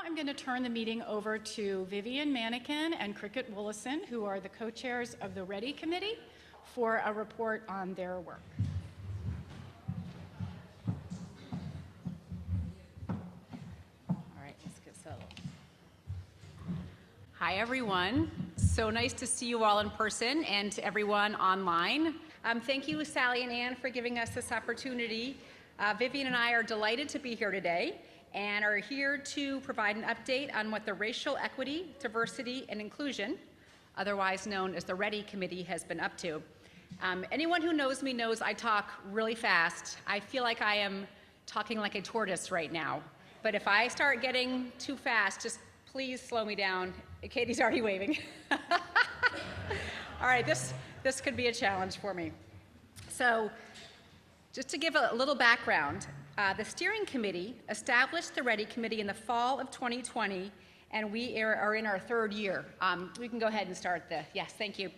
I'm going to turn the meeting over to Vivian, Manekin, and Crickett, Woloson, who are the co-chairs of the REDI committee, for a report on their work. All right, let's get settled. Hi, everyone. So nice to see you all in person and to everyone online. Thank you, Sally and Ann, for giving us this opportunity. Vivian and I are delighted to be here today and are here to provide an update on what the Racial Equity, Diversity, and Inclusion, otherwise known as the REDI Committee, has been up to. Anyone who knows me knows I talk really fast. I feel like I am talking like a tortoise right now. But if I start getting too fast, just please slow me down. Katie's already waving. All right, this could be a challenge for me. So just to give a little background, the steering committee established the REDI committee in the fall of 2020, and we are in our third year. We can go ahead and start yes, thank you.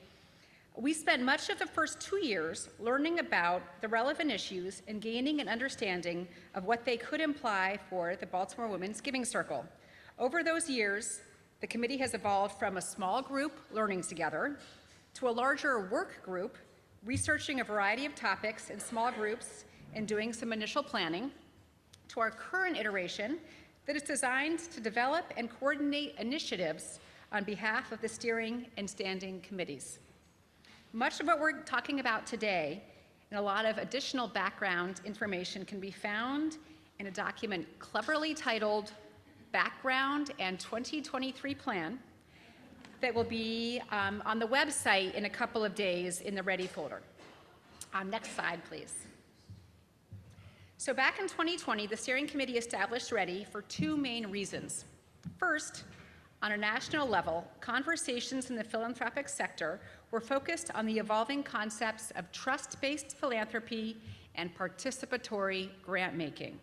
We spent much of the first 2 years learning about the relevant issues and gaining an understanding of what they could imply for the Baltimore Women's Giving Circle. Over those years, the committee has evolved from a small group learning together to a larger work group researching a variety of topics in small groups and doing some initial planning, to our current iteration that is designed to develop and coordinate initiatives on behalf of the steering and standing committees. Much of what we're talking about today and a lot of additional background information can be found in a document cleverly titled Background and 2023 Plan that will be on the website in a couple of days in the REDI folder. Next slide, please. So back in 2020, the steering committee established REDI for two main reasons. First, on a national level, conversations in the philanthropic sector were focused on the evolving concepts of trust-based philanthropy and participatory grant-making.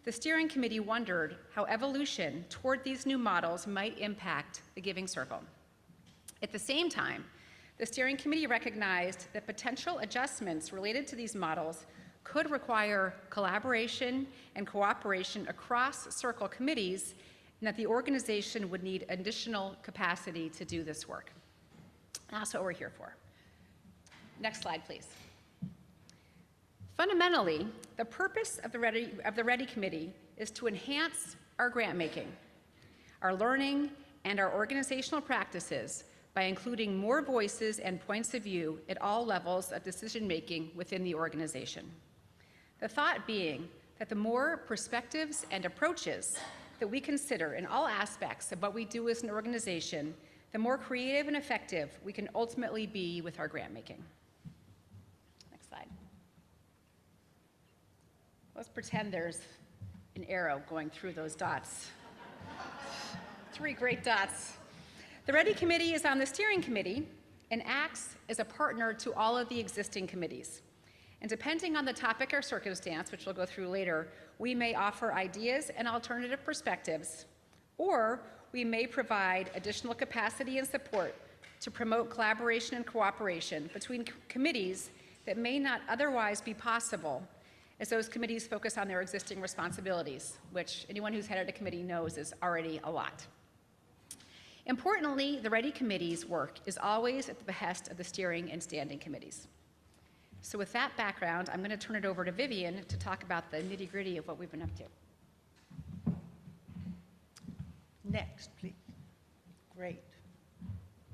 The steering committee wondered how evolution toward these new models might impact the Giving Circle. At the same time, the steering committee recognized that potential adjustments related to these models could require collaboration and cooperation across Circle committees, and that the organization would need additional capacity to do this work. That's what we're here for. Next slide, please. Fundamentally, the purpose of the REDI committee is to enhance our grant making, our learning, and our organizational practices by including more voices and points of view at all levels of decision making within the organization. The thought being that the more perspectives and approaches that we consider in all aspects of what we do as an organization, the more creative and effective we can ultimately be with our grant making. Next slide. Let's pretend there's an arrow going through those dots. 3 great dots. The REDI committee is on the steering committee and acts as a partner to all of the existing committees. And depending on the topic or circumstance, which we'll go through later, we may offer ideas and alternative perspectives, or we may provide additional capacity and support to promote collaboration and cooperation between committees that may not otherwise be possible, as those committees focus on their existing responsibilities, which anyone who's headed a committee knows is already a lot. Importantly, the REDI committee's work is always at the behest of the steering and standing committees. So with that background, I'm going to turn it over to Vivian to talk about the nitty-gritty of what we've been up to. Next, please. Great.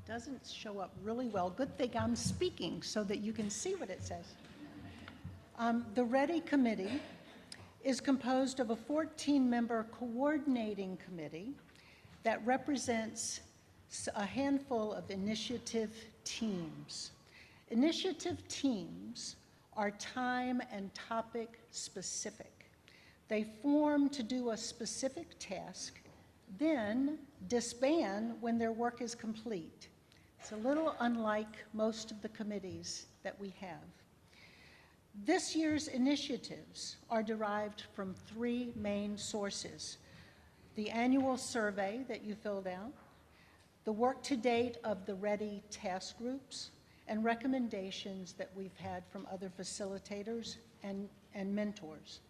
Doesn't show up really well. Good thing I'm speaking so that you can see what it says. The REDI committee is composed of a 14-member coordinating committee that represents a handful of initiative teams. Initiative teams are time and topic specific. They form to do a specific task, then disband when their work is complete. It's a little unlike most of the committees that we have. This year's initiatives are derived from 3 main sources: the annual survey that you filled out, the work to date of the REDI task groups, and recommendations that we've had from other facilitators and mentors.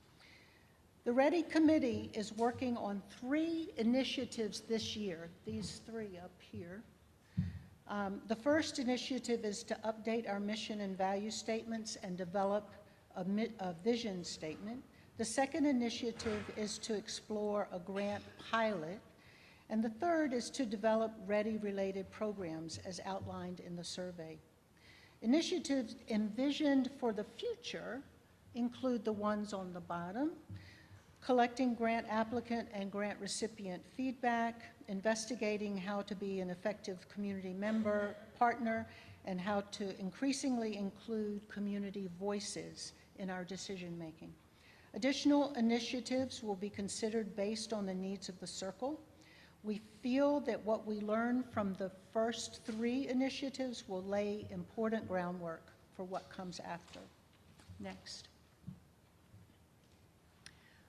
The REDI committee is working on 3 initiatives this year, these 3 up here. The first initiative is to update our mission and value statements and develop a vision statement. The second initiative is to explore a grant pilot. And the third is to develop REDI-related programs as outlined in the survey. Initiatives envisioned for the future include the ones on the bottom: collecting grant applicant and grant recipient feedback, investigating how to be an effective community member, partner, and how to increasingly include community voices in our decision-making. Additional initiatives will be considered based on the needs of the Circle. We feel that what we learn from the first 3 initiatives will lay important groundwork for what comes after. Next.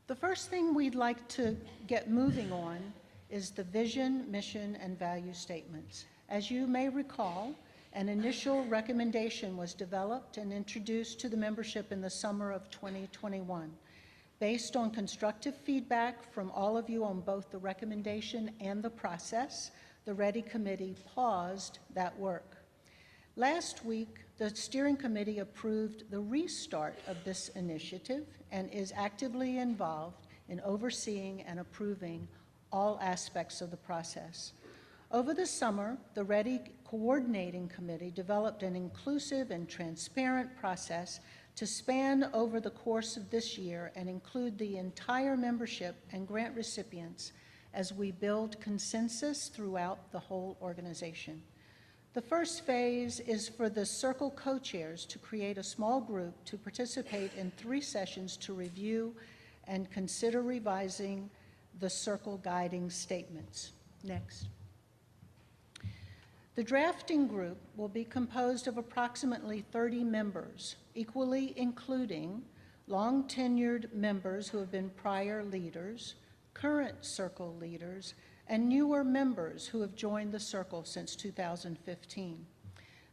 The first thing we'd like to get moving on is the vision, mission, and value statements. As you may recall, an initial recommendation was developed and introduced to the membership in the summer of 2021. Based on constructive feedback from all of you on both the recommendation and the process, the REDI committee paused that work. Last week, the steering committee approved the restart of this initiative and is actively involved in overseeing and approving all aspects of the process. Over the summer, the REDI coordinating committee developed an inclusive and transparent process to span over the course of this year and include the entire membership and grant recipients as we build consensus throughout the whole organization. The first phase is for the Circle co-chairs to create a small group to participate in 3 sessions to review and consider revising the Circle guiding statements. Next. The drafting group will be composed of approximately 30 members, equally including long-tenured members who have been prior leaders, current Circle leaders, and newer members who have joined the Circle since 2015.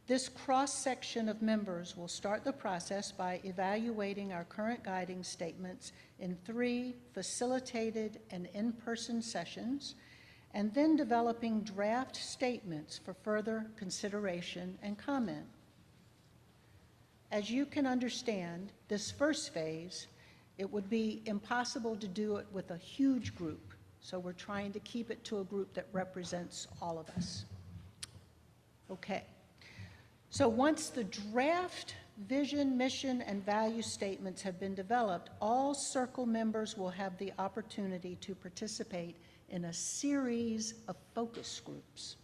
This cross-section of members will start the process by evaluating our current guiding statements in 3 facilitated and in-person sessions, and then developing draft statements for further consideration and comment. As you can understand, this first phase, it would be impossible to do it with a huge group, so we're trying to keep it to a group that represents all of us. Okay, so once the draft vision, mission, and value statements have been developed, all Circle members will have the opportunity to participate in a series of focus groups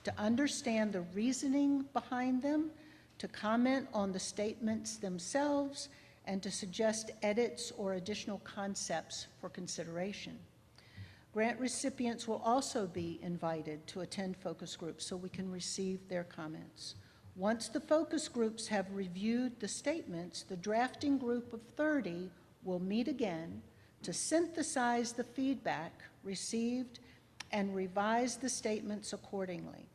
to understand the reasoning behind them, to comment on the statements themselves, and to suggest edits or additional concepts for consideration. Grant recipients will also be invited to attend focus groups so we can receive their comments. Once the focus groups have reviewed the statements, the drafting group of 30 will meet again to synthesize the feedback received and revise the statements accordingly.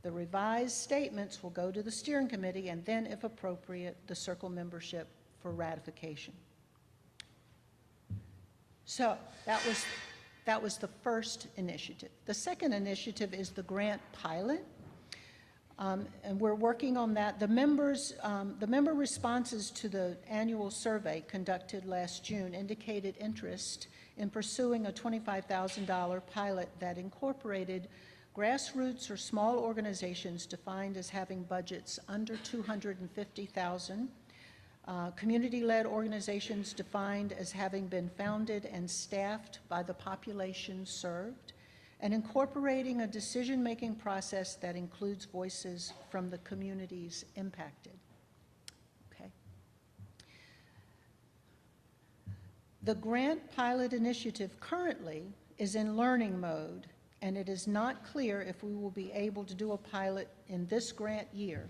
The revised statements will go to the steering committee and then, if appropriate, the Circle membership for ratification. So that was the first initiative. The second initiative is the grant pilot. And we're working on that. The member responses to the annual survey conducted last June indicated interest in pursuing a $25,000 pilot that incorporated grassroots or small organizations defined as having budgets under $250,000, community-led organizations defined as having been founded and staffed by the population served, and incorporating a decision-making process that includes voices from the communities impacted. Okay. The grant pilot initiative currently is in learning mode, and it is not clear if we will be able to do a pilot in this grant year.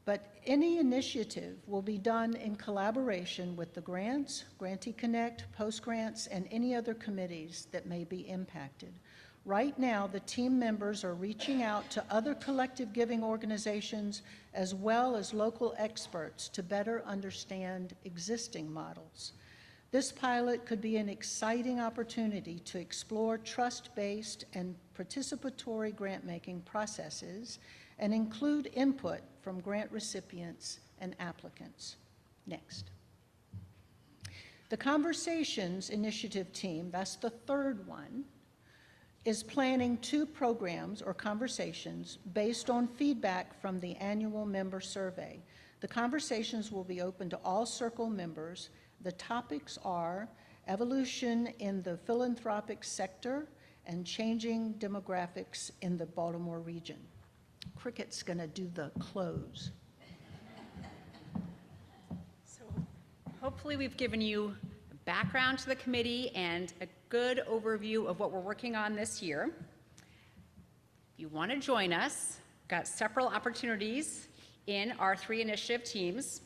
But any initiative will be done in collaboration with the grants, Grantee Connect, post-grants, and any other committees that may be impacted. Right now, the team members are reaching out to other collective giving organizations as well as local experts to better understand existing models. This pilot could be an exciting opportunity to explore trust-based and participatory grant-making processes and include input from grant recipients and applicants. Next. The Conversations Initiative team, that's the third one, is planning 2 programs or conversations based on feedback from the annual member survey. The conversations will be open to all Circle members. The topics are evolution in the philanthropic sector and changing demographics in the Baltimore region. Crickett's going to do the close. So hopefully we've given you a background to the committee and a good overview of what we're working on this year. If you want to join us, we've got several opportunities in our 3 initiative teams.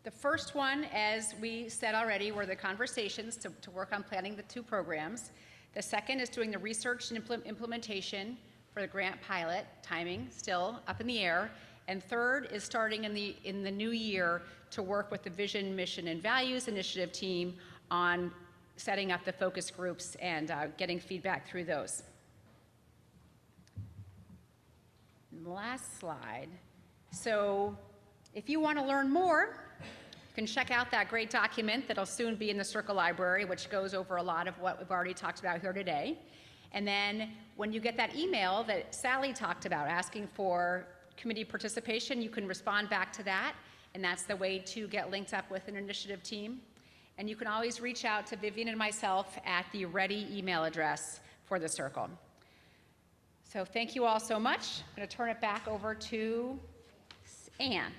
The first one, as we said already, were the conversations to work on planning the 2 programs. The second is doing the research and implementation for the grant pilot, timing still up in the air. And third is starting in the new year to work with the Vision, Mission, and Values Initiative team on setting up the focus groups and getting feedback through those. And the last slide. So if you want to learn more, you can check out that great document that'll soon be in the Circle Library, which goes over a lot of what we've already talked about here today. And then when you get that email that Sally talked about asking for committee participation, you can respond back to that, and that's the way to get linked up with an initiative team. And you can always reach out to Vivian and myself at the REDI email address for the Circle. So thank you all so much. I'm going to turn it back over to Anne.